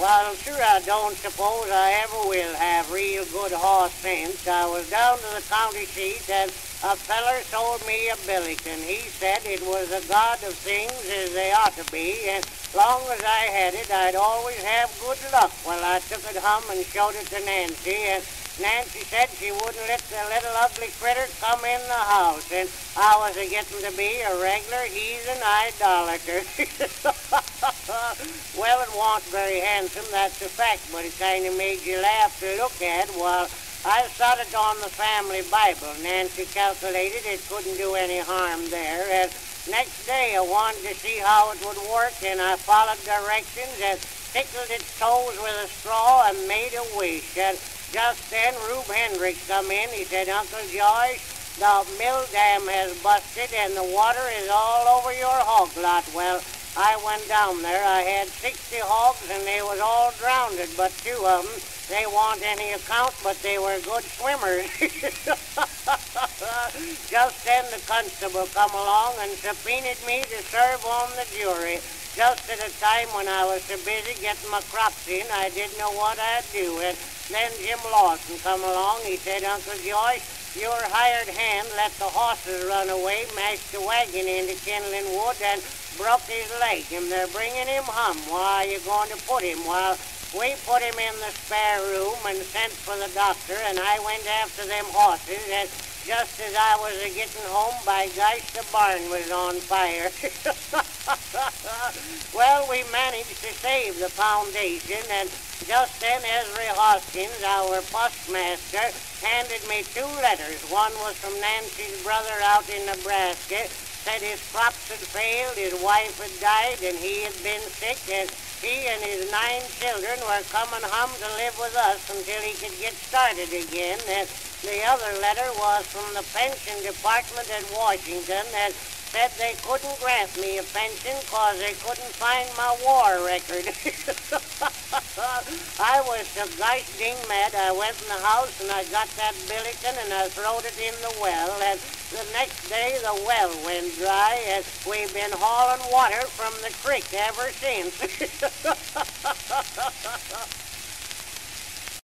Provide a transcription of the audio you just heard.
Well, sure, I don't suppose I ever will have real good horse sense. I was down to the county seat and a feller sold me a billiken. He said it was a god of things as they ought to be, and long as I had it, I'd always have good luck. Well, I took it home and showed it to Nancy, and Nancy said she wouldn't let the little ugly critter come in the house, and I was a-getting to be a regular heathen idolater. Well, it wasn't very handsome, that's a fact, but it kind of made you laugh to look at. Well, I saw it on the family Bible. Nancy calculated it couldn't do any harm there, and next day I wanted to see how it would work, and I followed directions and tickled its toes with a straw and made a wish. And just then Rube Hendricks come in. He said, "Uncle George, the mill dam has busted and the water is all over your hog lot." Well, I went down there. I had 60 hogs and they was all drowned, but 2 of them, they weren't any account, but they were good swimmers. Just then the constable come along and subpoenaed me to serve on the jury. Just at a time when I was so busy getting my crops in, I didn't know what I'd do. And then Jim Lawson come along. He said, "Uncle George, your hired hand let the horses run away, mashed the wagon into kindling wood, and broke his leg, and they're bringing him home. Where are you going to put him?" Well, we put him in the spare room and sent for the doctor, and I went after them horses, and just as I was getting home, by gosh, the barn was on fire. Well, we managed to save the foundation, and just then Ezra Hoskins, our postmaster, handed me 2 letters. One was from Nancy's brother out in Nebraska, said his crops had failed, his wife had died, and he had been sick, and he and his 9 children were coming home to live with us until he could get started again. And the other letter was from the pension department at Washington that said they couldn't grant me a pension because they couldn't find my war record. I was so gosh ding mad. I went in the house and I got that billiken and I throwed it in the well, and the next day the well went dry, and we've been hauling water from the creek ever since.